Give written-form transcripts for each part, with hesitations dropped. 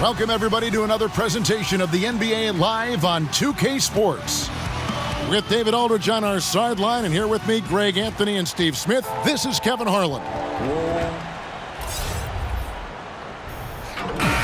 Welcome, everybody, to another presentation of the NBA Live on 2K Sports. With David Aldridge on our sideline, and here with me, Greg Anthony and Steve Smith, this is Kevin Harlan.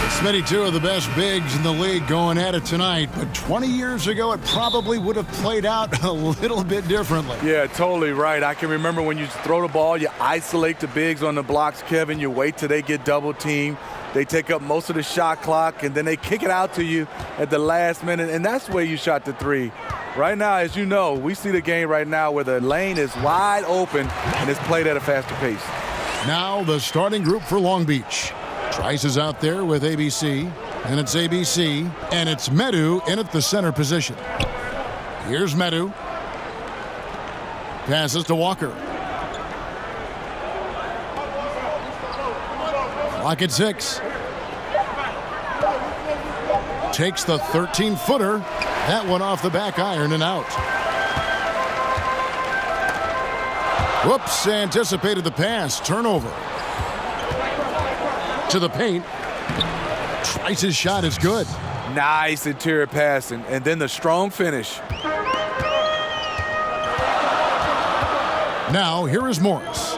Smitty, two of the best bigs in the league going at it tonight, but 20 years ago, it probably would have played out a little bit differently. Yeah, totally right. I can remember when you throw the ball, you isolate the bigs on the blocks, Kevin. You wait till they get double-teamed. They take up most of the shot clock, and then they kick it out to you at the last minute, and that's where you shot the three. Right now, as you know, we see the game right now where the lane is wide open, and it's played at a faster pace. Now the starting group for Long Beach. Trice is out there with ABC, and it's ABC, and it's Medu in at the center position. Here's Medu. Passes to Walker. Clock at 6. Takes the 13-footer. That one off the back iron and out. Whoops, anticipated the pass. Turnover. To the paint. Trice's shot is good. Nice interior passing, and then the strong finish. Now, here is Morris.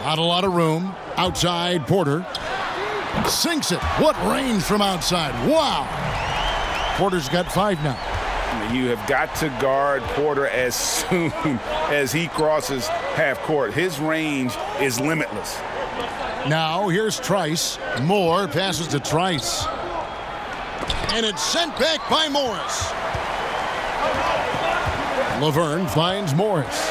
Not a lot of room. Outside, Porter. Sinks it. What range from outside. Wow. Porter's got 5 now. You have got to guard Porter as soon as he crosses half court. His range is limitless. Now, here's Trice. Moore passes to Trice. And it's sent back by Morris. Laverne finds Morris.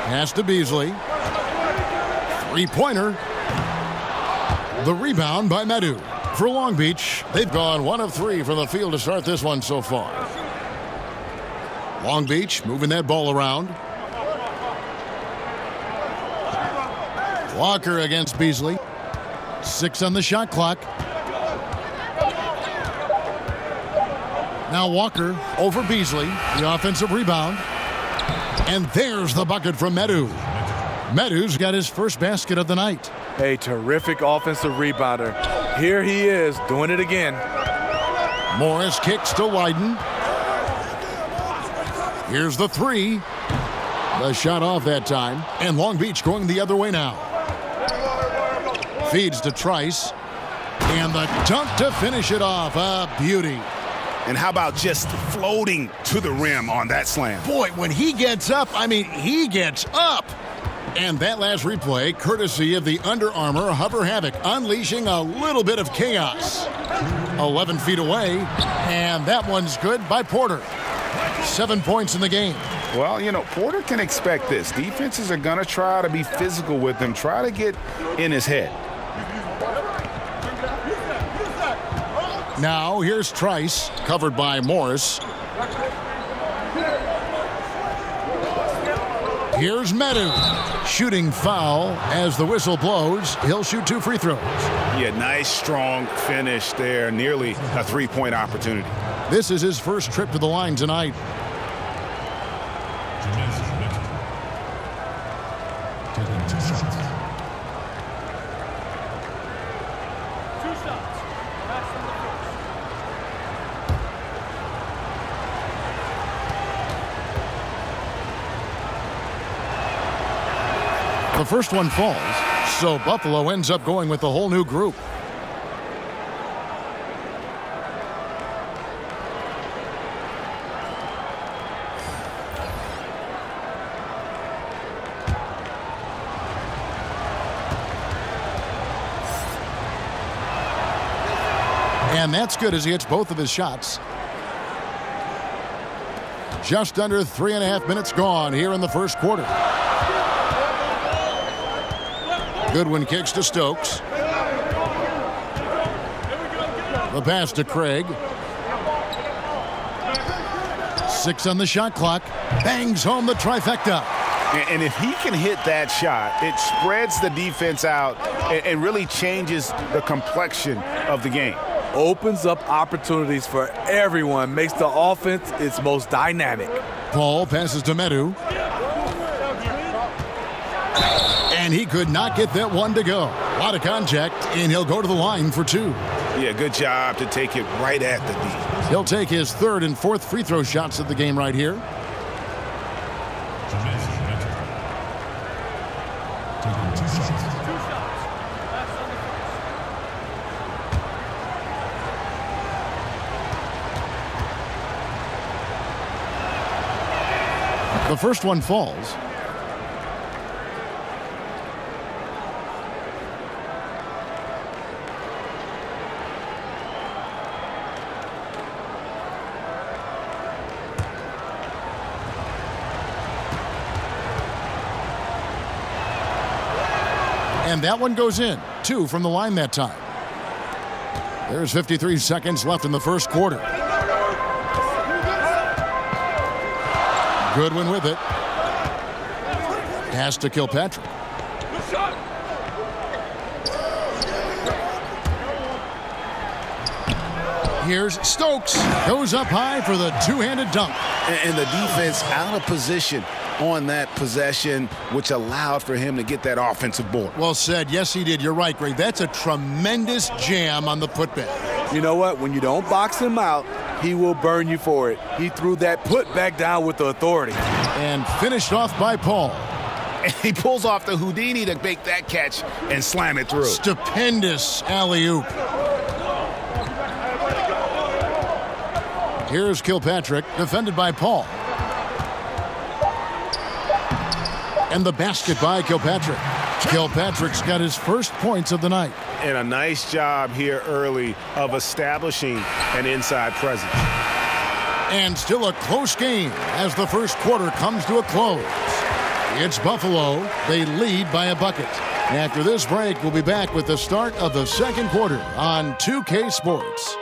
Pass to Beasley. Three-pointer. The rebound by Medu. For Long Beach, they've gone 1 of 3 from the field to start this one so far. Long Beach moving that ball around. Walker against Beasley. 6 on the shot clock. Now Walker over Beasley. The offensive rebound. And there's the bucket from Medu. Medu's got his first basket of the night. A terrific offensive rebounder. Here he is doing it again. Morris kicks to Wyden. Here's the 3. The shot off that time. And Long Beach going the other way now. Feeds to Trice. And the dunk to finish it off. A beauty. And how about just floating to the rim on that slam? Boy, when he gets up, I mean, he gets up. And that last replay, courtesy of the Under Armour Hover Havoc, unleashing a little bit of chaos. 11 feet away, and that one's good by Porter. 7 points in the game. Well, you know, Porter can expect this. Defenses are going to try to be physical with him, try to get in his head. Now, here's Trice, covered by Morris. Here's Medu. Shooting foul as the whistle blows. He'll shoot 2 free throws. Yeah, nice, strong finish there. Nearly a 3-point opportunity. This is his first trip to the line tonight. The first one falls, so Buffalo ends up going with the whole new group. And that's good as he hits both of his shots. Just under 3.5 minutes gone here in the first quarter. Goodwin kicks to Stokes. The pass to Craig. 6 on the shot clock. Bangs home the trifecta. And if he can hit that shot, it spreads the defense out and really changes the complexion of the game. Opens up opportunities for everyone, makes the offense its most dynamic. Paul passes to Medu. And he could not get that one to go. A lot of contact, and he'll go to the line for 2. Yeah, good job to take it right at the D. He'll take his 3rd and 4th free throw shots of the game right here. The first one falls. And that one goes in. 2 from the line that time. There's 53 seconds left in the first quarter. Goodwin with it. Pass to Kilpatrick. Here's Stokes. Goes up high for the two-handed dunk. And the defense out of position on that possession, which allowed for him to get that offensive board. Well said. Yes, he did. You're right, Greg. That's a tremendous jam on the putback. You know what? When you don't box him out, he will burn you for it. He threw that putback down with the authority. And finished off by Paul. And he pulls off the Houdini to make that catch and slam it through. Stupendous alley-oop. Here's Kilpatrick, defended by Paul. And the basket by Kilpatrick. Kilpatrick's got his first points of the night. And a nice job here early of establishing an inside presence. And still a close game as the first quarter comes to a close. It's Buffalo. They lead by a bucket. After this break, we'll be back with the start of the second quarter on 2K Sports.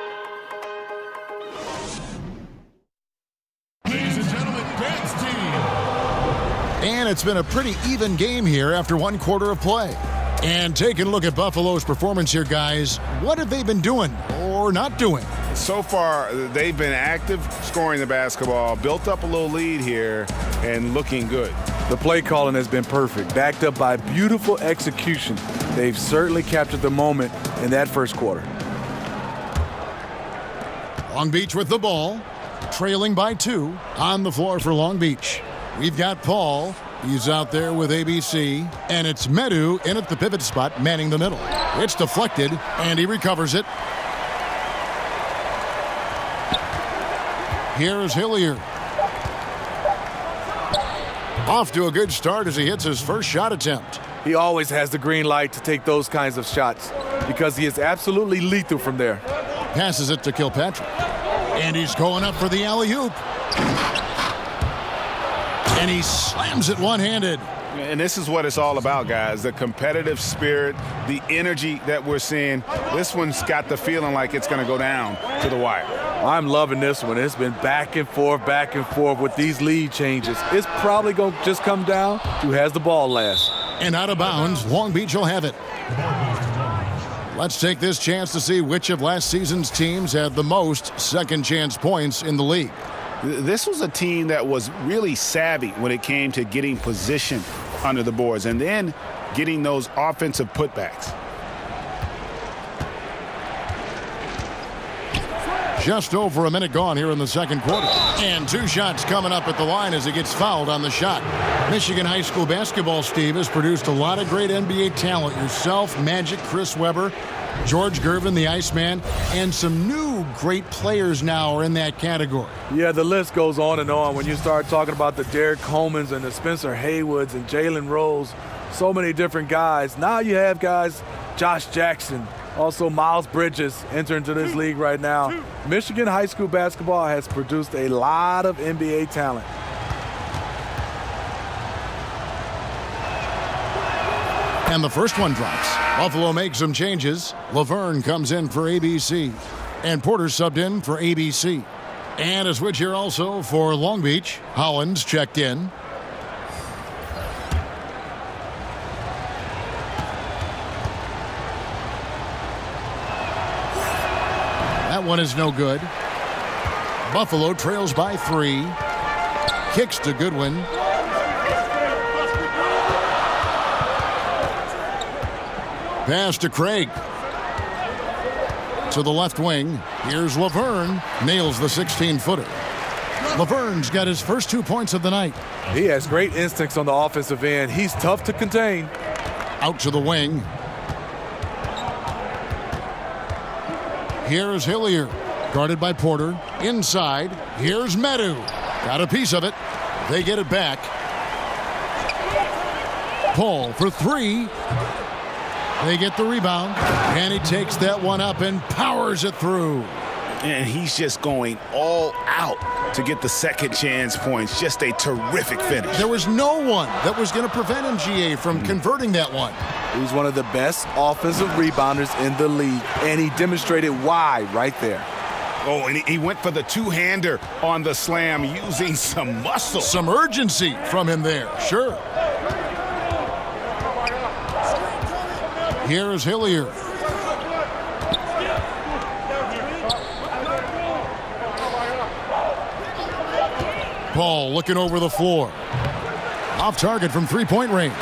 Ladies and gentlemen, dance team. And it's been a pretty even game here after one quarter of play. And taking a look at Buffalo's performance here, guys, what have they been doing or not doing? So far, they've been active, scoring the basketball, built up a little lead here, and looking good. The play calling has been perfect, backed up by beautiful execution. They've certainly captured the moment in that first quarter. Long Beach with the ball, trailing by 2 on the floor for Long Beach. We've got Paul. He's out there with ABC, and it's Medu in at the pivot spot, manning the middle. It's deflected, and he recovers it. Here's Hilliard. Off to a good start as he hits his first shot attempt. He always has the green light to take those kinds of shots because he is absolutely lethal from there. Passes it to Kilpatrick. And he's going up for the alley-oop. And he slams it one-handed. And this is what it's all about, guys. The competitive spirit, the energy that we're seeing. This one's got the feeling like it's going to go down to the wire. I'm loving this one. It's been back and forth with these lead changes. It's probably going to just come down to who has the ball last. And out of bounds, Long Beach will have it. Let's take this chance to see which of last season's teams had the most second chance points in the league. This was a team that was really savvy when it came to getting position under the boards and then getting those offensive putbacks. Just over a minute gone here in the second quarter. And 2 shots coming up at the line as he gets fouled on the shot. Michigan high school basketball, Steve, has produced a lot of great NBA talent. Yourself, Magic, Chris Webber, George Gervin, the Iceman, and some new great players now are in that category. Yeah, the list goes on and on when you start talking about the Derek Colemans and the Spencer Haywoods and Jalen Rose, so many different guys. Now you have guys, Josh Jackson, also Miles Bridges enter into this league right now. Michigan high school basketball has produced a lot of NBA talent. And the first one drops. Buffalo makes some changes. Laverne comes in for ABC. And Porter subbed in for ABC. And a switch here also for Long Beach. Hollins checked in. That one is no good. Buffalo trails by 3. Kicks to Goodwin. Pass to Craig. To the left wing. Here's Laverne. Nails the 16-footer. Laverne's got his first 2 points of the night. He has great instincts on the offensive end. He's tough to contain. Out to the wing. Here's Hillier. Guarded by Porter. Inside. Here's Medu. Got a piece of it. They get it back. Paul for three. They get the rebound. And he takes that one up and powers it through. And he's just going all out to get the second chance points. Just a terrific finish. There was no one that was going to prevent him, GA, from converting that one. He's one of the best offensive rebounders in the league, and he demonstrated why right there. Oh, and he went for the two-hander on the slam using some muscle. Some urgency from him there, sure. Here's Hillier. Paul looking over the floor. Off target from three-point range.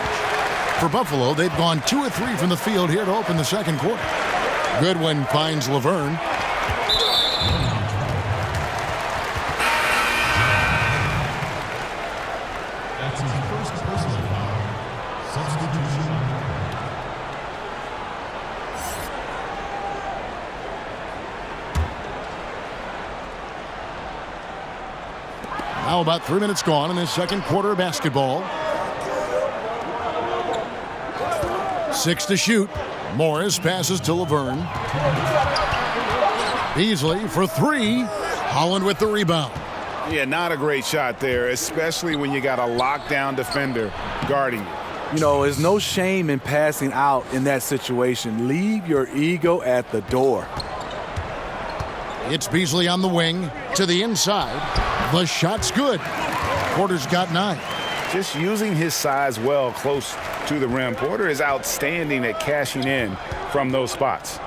For Buffalo, they've gone 2 of 3 from the field here to open the second quarter. Goodwin finds Laverne. That's his first personal foul. Substitution. Now about 3 minutes gone in this second quarter of basketball. 6 to shoot. Morris passes to Laverne. Beasley for 3. Holland with the rebound. Yeah, not a great shot there, especially when you got a lockdown defender guarding you. You know, there's no shame in passing out in that situation. Leave your ego at the door. It's Beasley on the wing to the inside. The shot's good. Porter's got 9. Just using his size well close to the rim. Porter is outstanding at cashing in from those spots.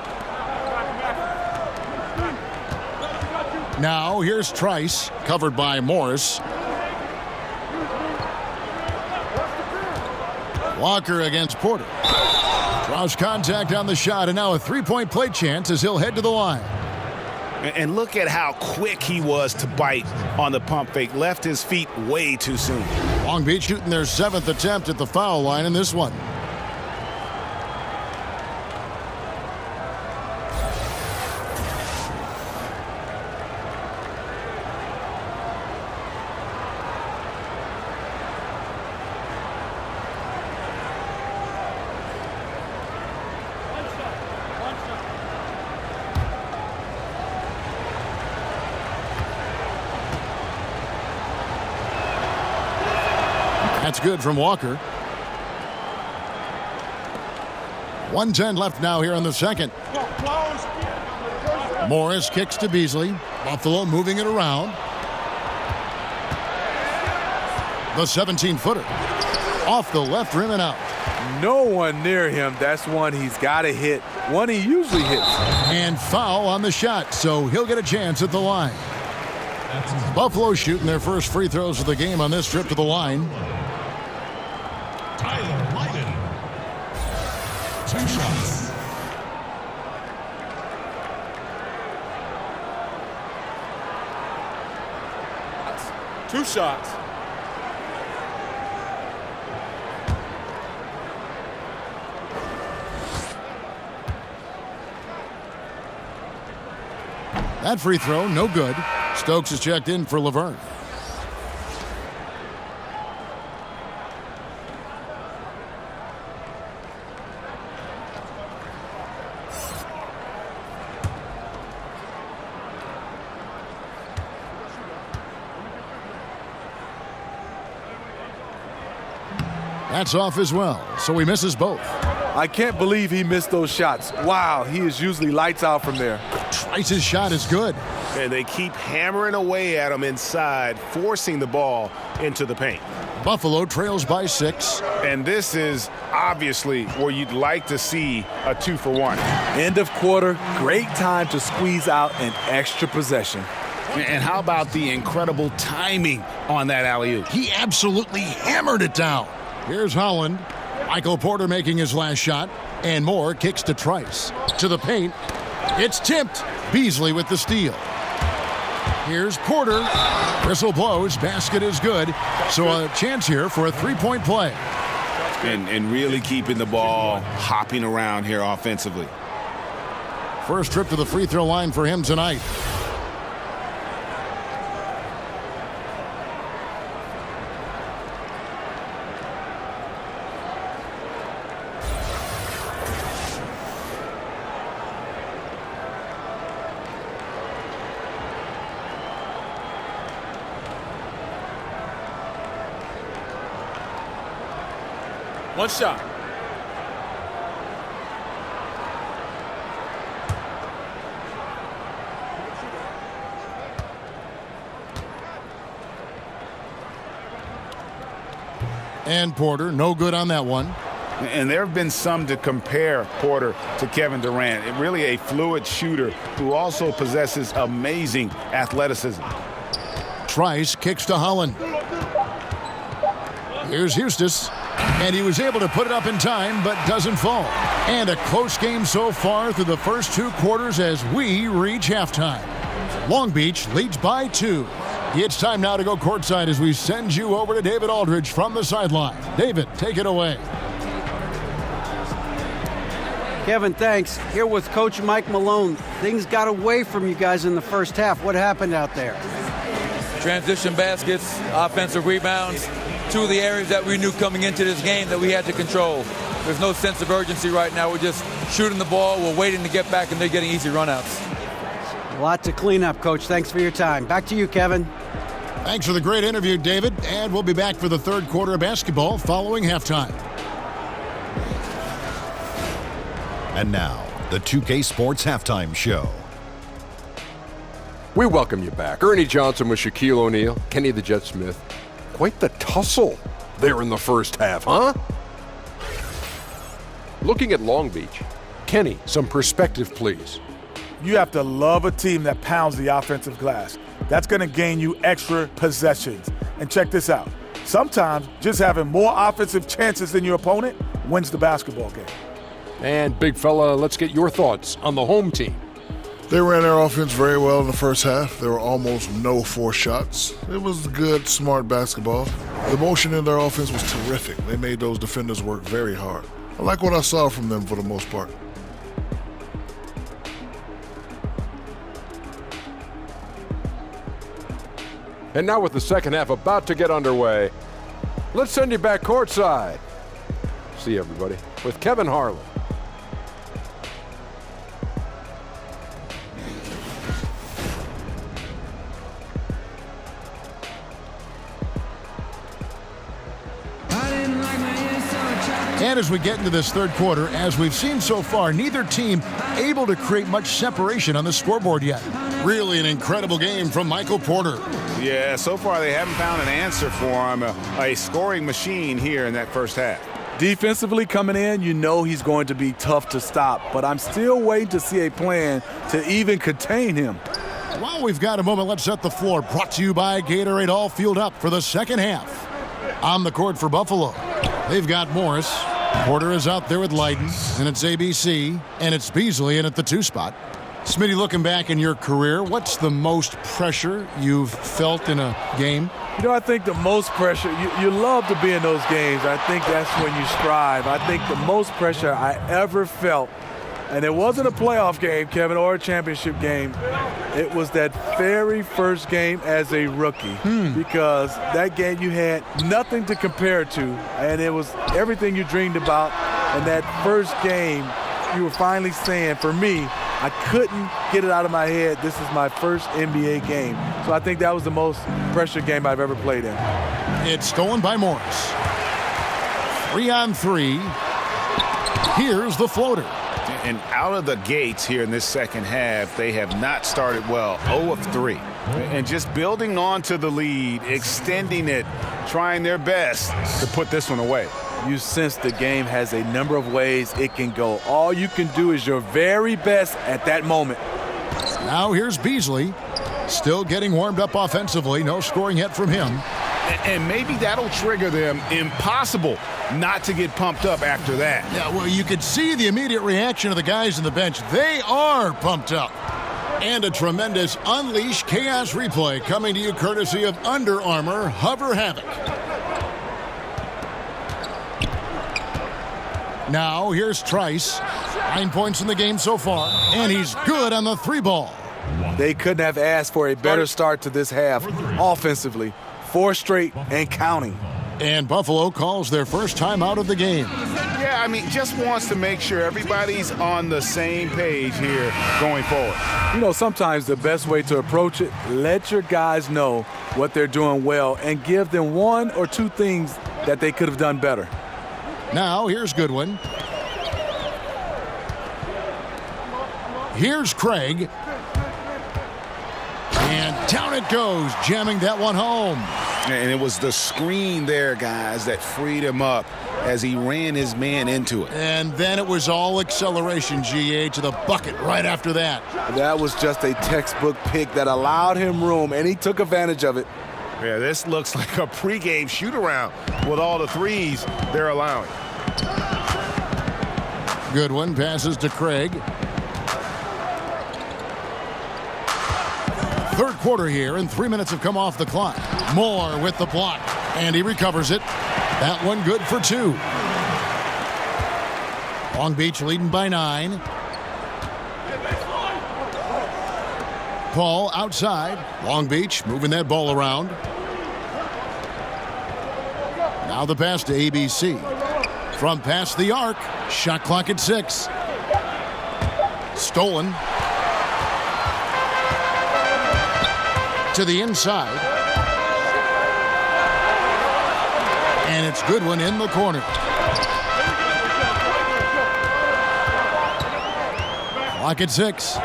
Now here's Trice, covered by Morris. Walker against Porter. Draws contact on the shot, and now a three-point play chance as he'll head to the line. And look at how quick he was to bite on the pump fake. Left his feet way too soon. Long Beach shooting their 7th attempt at the foul line in this one. That's good from Walker. 1:10 left now here in the second. Morris kicks to Beasley. Buffalo moving it around. The 17-footer. Off the left rim and out. No one near him. That's one he's got to hit. One he usually hits. And foul on the shot, so he'll get a chance at the line. Buffalo shooting their first free throws of the game on this trip to the line. Tyler Lydon. 2 shots. Two shots. That free throw, no good. Stokes is checked in for Laverne. That's off as well, so he misses both. I can't believe he missed those shots. Wow, he is usually lights out from there. Trice's shot is good. And they keep hammering away at him inside, forcing the ball into the paint. Buffalo trails by 6. And this is obviously where you'd like to see a 2-for-1. End of quarter, great time to squeeze out an extra possession. And how about the incredible timing on that alley-oop? He absolutely hammered it down. Here's Holland. Michael Porter making his last shot. And Moore kicks to Trice. To the paint. It's tipped. Beasley with the steal. Here's Porter. Whistle blows. Basket is good. So a chance here for a three-point play. And really keeping the ball hopping around here offensively. First trip to the free throw line for him tonight. One shot. And Porter, no good on that one. And there have been some to compare Porter to Kevin Durant. Really a fluid shooter who also possesses amazing athleticism. Trice kicks to Holland. Here's Eustace. And he was able to put it up in time, but doesn't fall. And a close game so far through the first two quarters as we reach halftime. Long Beach leads by 2. It's time now to go courtside as we send you over to David Aldridge from the sideline. David, take it away. Kevin, thanks. Here with Coach Mike Malone. Things got away from you guys in the first half. What happened out there? Transition baskets, offensive rebounds, two of the areas that we knew coming into this game that we had to control. There's no sense of urgency right now. We're just shooting the ball. We're waiting to get back, and they're getting easy runouts. A lot to clean up, Coach. Thanks for your time. Back to you, Kevin. Thanks for the great interview, David. And we'll be back for the third quarter of basketball following halftime. And now, the 2K Sports Halftime Show. We welcome you back. Ernie Johnson with Shaquille O'Neal, Kenny the Jet Smith. Quite the tussle there in the first half, huh? Looking at Long Beach. Kenny, some perspective, please. You have to love a team that pounds the offensive glass. That's going to gain you extra possessions. And check this out. Sometimes just having more offensive chances than your opponent wins the basketball game. And big fella, let's get your thoughts on the home team. They ran their offense very well in the first half. There were almost no forced shots. It was good, smart basketball. The motion in their offense was terrific. They made those defenders work very hard. I like what I saw from them for the most part. And now with the second half about to get underway, let's send you back courtside. See everybody with Kevin Harlan. And as we get into this third quarter, as we've seen so far, neither team able to create much separation on the scoreboard yet. Really an incredible game from Michael Porter. Yeah, so far they haven't found an answer for him. A scoring machine here in that first half. Defensively coming in, you know he's going to be tough to stop, but I'm still waiting to see a plan to even contain him. While we've got a moment, let's set the floor. Brought to you by Gatorade, all fueled up for the second half. On the court for Buffalo, they've got Morris. Porter is out there with Leiden, and it's ABC, and it's Beasley in at the 2 spot. Smitty, looking back in your career, what's the most pressure you've felt in a game? You know, I think the most pressure, you love to be in those games. I think that's when you strive. I think the most pressure I ever felt, and it wasn't a playoff game, Kevin, or a championship game. It was that very first game as a rookie because that game you had nothing to compare to, and it was everything you dreamed about. And that first game, you were finally saying, for me, I couldn't get it out of my head. This is my first NBA game. So I think that was the most pressure game I've ever played in. It's stolen by Morris. 3-on-3. Here's the floater. And out of the gates here in this second half, they have not started well. 0 of 3. And just building on to the lead, extending it, trying their best to put this one away. You sense the game has a number of ways it can go. All you can do is your very best at that moment. Now here's Beasley. Still getting warmed up offensively. No scoring yet from him. And maybe that'll trigger them. Impossible not to get pumped up after that. Yeah, well, you could see the immediate reaction of the guys on the bench. They are pumped up. And a tremendous Unleash Chaos replay coming to you courtesy of Under Armour Hover Havoc. Now, here's Trice. 9 points in the game so far, and he's good on the 3-ball. They couldn't have asked for a better start to this half offensively. 4 straight and counting. And Buffalo calls their first time out of the game. Yeah, I mean, just wants to make sure everybody's on the same page here going forward. You know, sometimes the best way to approach it, let your guys know what they're doing well and give them 1 or 2 things that they could have done better. Now, here's Goodwin. Here's Craig. And down it goes, jamming that one home. And it was the screen there, guys, that freed him up as he ran his man into it. And then it was all acceleration, GA, to the bucket right after that. That was just a textbook pick that allowed him room, and he took advantage of it. Yeah, this looks like a pregame shoot-around with all the threes they're allowing. Goodwin passes to Craig. Third quarter here, and 3 minutes have come off the clock. Moore with the block, and he recovers it. That one good for 2. Long Beach leading by 9. Paul outside. Long Beach moving that ball around. Now the pass to ABC. From past the arc, shot clock at 6. Stolen. To the inside. And it's Goodwin in the corner. Clock at 6.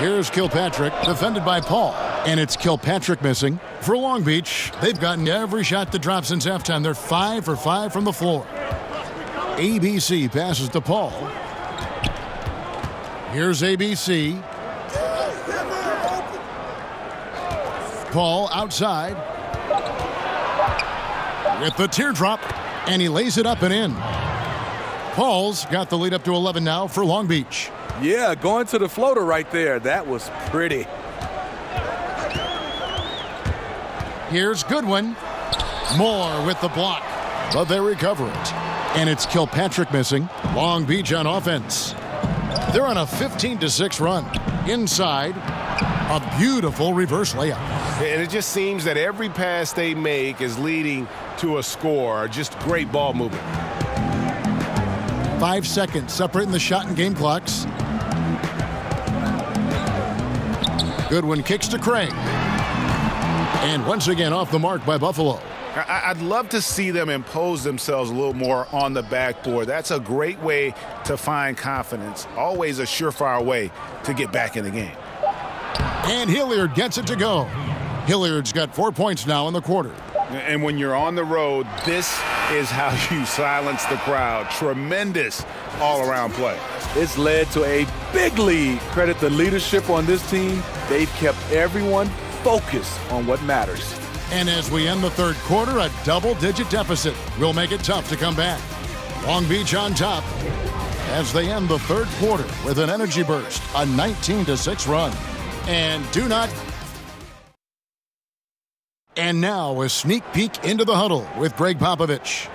Here's Kilpatrick, defended by Paul. And it's Kilpatrick missing. For Long Beach, they've gotten every shot that dropped since halftime. They're 5 for 5 from the floor. ABC passes to Paul. Here's ABC. Paul outside. With the teardrop. And he lays it up and in. Paul's got the lead up to 11 now for Long Beach. Yeah, going to the floater right there. That was pretty. Here's Goodwin. Moore with the block. But they recover it. And it's Kilpatrick missing. Long Beach on offense. They're on a 15-6 run. Inside, a beautiful reverse layup. And it just seems that every pass they make is leading to a score. Just great ball movement. 5 seconds separating the shot and game clocks. Goodwin kicks to Craig. And once again off the mark by Buffalo. I'd love to see them impose themselves a little more on the backboard. That's a great way to find confidence. Always a surefire way to get back in the game. And Hilliard gets it to go. Hilliard's got 4 points now in the quarter. And when you're on the road, this is how you silence the crowd. Tremendous all-around play. It's led to a big lead. Credit the leadership on this team. They've kept everyone focused on what matters. And as we end the third quarter, a double-digit deficit will make it tough to come back. Long Beach on top as they end the third quarter with an energy burst, a 19-6 run. And now a sneak peek into the huddle with Greg Popovich.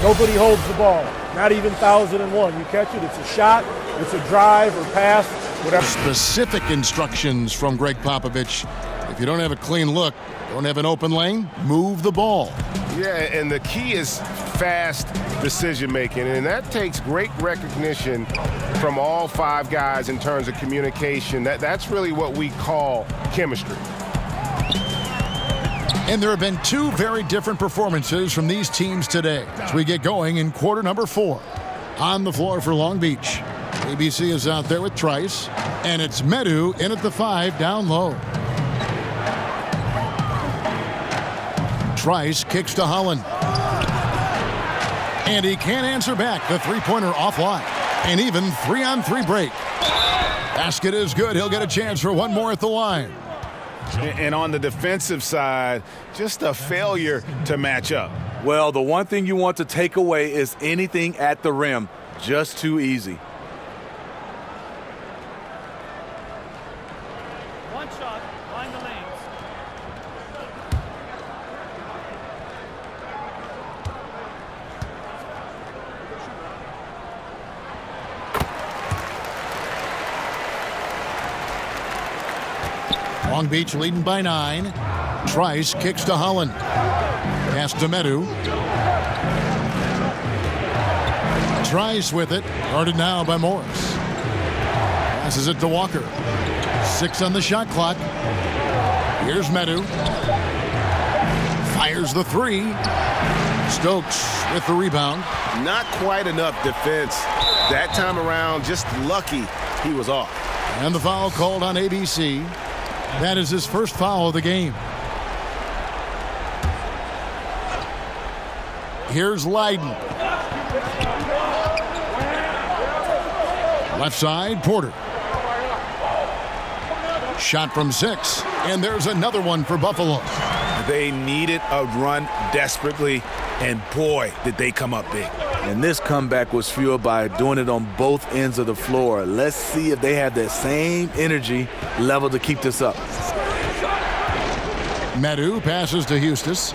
Nobody holds the ball, not even 1,001. You catch it, it's a shot, it's a drive or pass, whatever. Specific instructions from Greg Popovich. If you don't have a clean look, don't have an open lane, move the ball. Yeah, and the key is fast decision-making, and that takes great recognition from all 5 guys in terms of communication. That's really what we call chemistry. And there have been 2 very different performances from these teams today as we get going in quarter number 4. On the floor for Long Beach, ABC is out there with Trice, and it's Medu in at the 5 down low. Trice kicks to Holland. And he can't answer back. The three-pointer offline. An even 3-on-3 break. Basket is good. He'll get a chance for one more at the line. And on the defensive side, just a failure to match up. Well, the one thing you want to take away is anything at the rim. Just too easy. One shot, find the lanes. Long Beach leading by 9. Trice kicks to Holland. Pass to Medu. Trice with it. Guarded now by Morris. Passes it to Walker. 6 on the shot clock. Here's Medu. Fires the 3. Stokes with the rebound. Not quite enough defense. That time around, just lucky he was off. And the foul called on ABC. That is his first foul of the game. Here's Leiden. Left side, Porter. Shot from 6. And there's another one for Buffalo. They needed a run desperately, and boy, did they come up big. And this comeback was fueled by doing it on both ends of the floor. Let's see if they have that same energy level to keep this up. Medu passes to Hustis.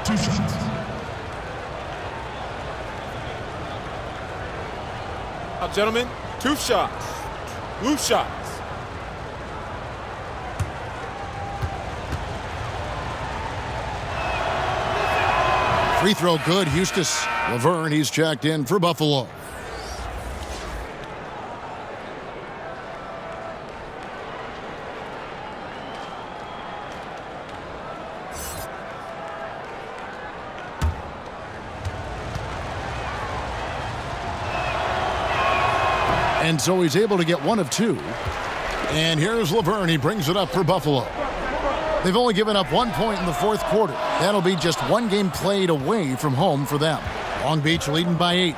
Two shots. Now, gentlemen, 2 shots. Loose shots. Free throw good, Hustis. Laverne, he's checked in for Buffalo. And so he's able to get 1 of 2. And here's Laverne. He brings it up for Buffalo. They've only given up 1 point in the 4th quarter. That'll be just 1 game played away from home for them. Long Beach leading by 8.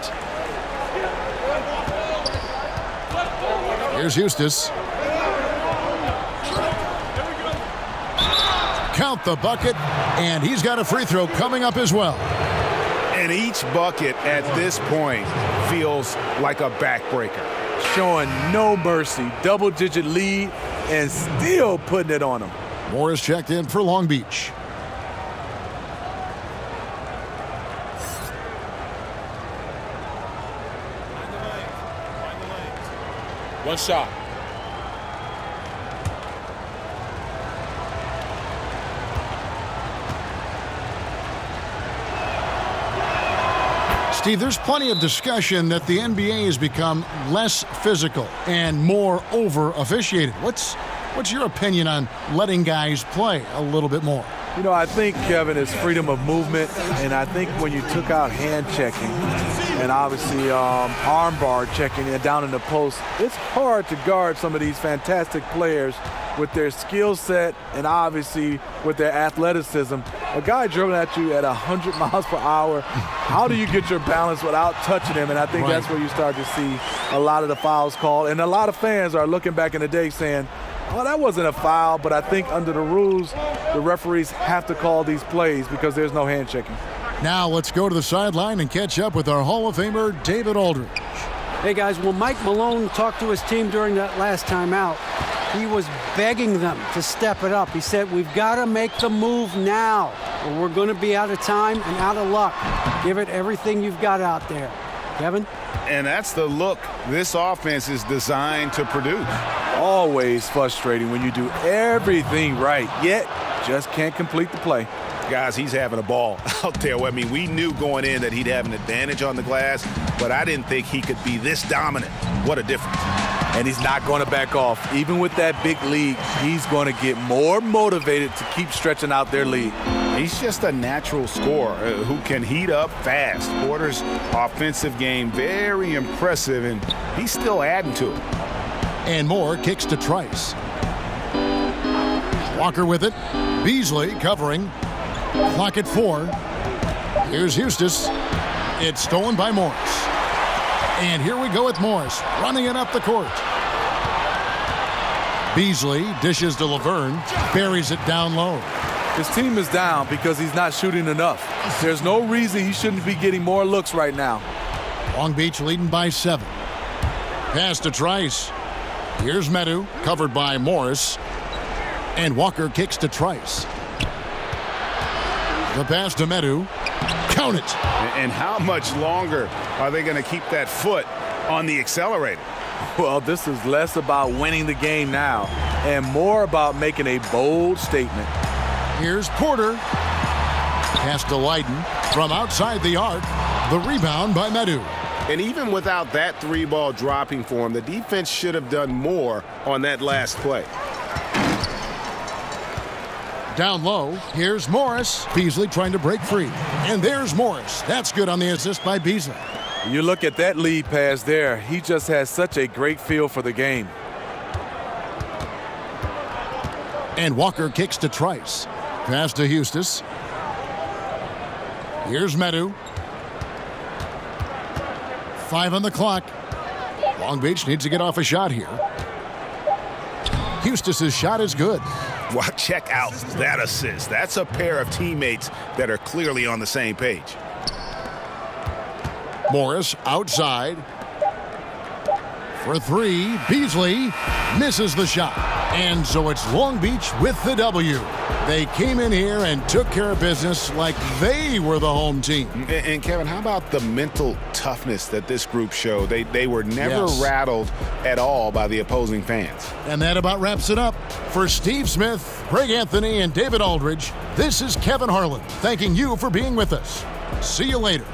Here's Hustis. Count the bucket, and he's got a free throw coming up as well. And each bucket at this point feels like a backbreaker. Showing no mercy. Double-digit lead and still putting it on them. Morris checked in for Long Beach. One shot. Steve, there's plenty of discussion that the NBA has become less physical and more over-officiated. What's your opinion on letting guys play a little bit more? You know, I think, Kevin, it's freedom of movement, and I think when you took out hand checking and obviously arm bar checking and down in the post, it's hard to guard some of these fantastic players with their skill set and obviously with their athleticism. A guy dribbling at you at 100 miles per hour, how do you get your balance without touching him? And I think that's where you start to see a lot of the fouls called. And a lot of fans are looking back in the day saying, oh, that wasn't a foul, but I think under the rules, the referees have to call these plays because there's no hand checking. Now let's go to the sideline and catch up with our Hall of Famer, David Aldridge. Hey, guys, when Mike Malone talked to his team during that last time out, he was begging them to step it up. He said, we've got to make the move now, or we're going to be out of time and out of luck. Give it everything you've got out there. Kevin? And that's the look this offense is designed to produce. Always frustrating when you do everything right, yet just can't complete the play. Guys, he's having a ball out there. I mean, we knew going in that he'd have an advantage on the glass, but I didn't think he could be this dominant. What a difference. And he's not going to back off. Even with that big lead, he's going to get more motivated to keep stretching out their lead. He's just a natural scorer who can heat up fast. Porter's offensive game, very impressive, and he's still adding to it. And Moore kicks to Trice. Walker with it. Beasley covering. Clock at 4. Here's Eustace. It's stolen by Morris. And here we go with Morris running it up the court. Beasley dishes to Laverne, buries it down low. His team is down because he's not shooting enough. There's no reason he shouldn't be getting more looks right now. Long Beach leading by 7. Pass to Trice. Here's Medu, covered by Morris. And Walker kicks to Trice. The pass to Medu. Count it. And how much longer are they going to keep that foot on the accelerator? Well, this is less about winning the game now and more about making a bold statement. Here's Porter. Pass to Leiden from outside the arc. The rebound by Medu. And even without that 3-ball dropping for him, the defense should have done more on that last play. Down low, here's Morris. Beasley trying to break free. And there's Morris. That's good on the assist by Beasley. You look at that lead pass there. He just has such a great feel for the game. And Walker kicks to Trice. Pass to Eustace. Here's Medu. 5 on the clock. Long Beach needs to get off a shot here. Eustace's shot is good. Well, check out that assist. That's a pair of teammates that are clearly on the same page. Morris outside. For 3, Beasley misses the shot. And so it's Long Beach with the W. They came in here and took care of business like they were the home team. And Kevin, how about the mental toughness that this group showed? They were never rattled at all by the opposing fans. And that about wraps it up. For Steve Smith, Greg Anthony, and David Aldridge, this is Kevin Harlan thanking you for being with us. See you later.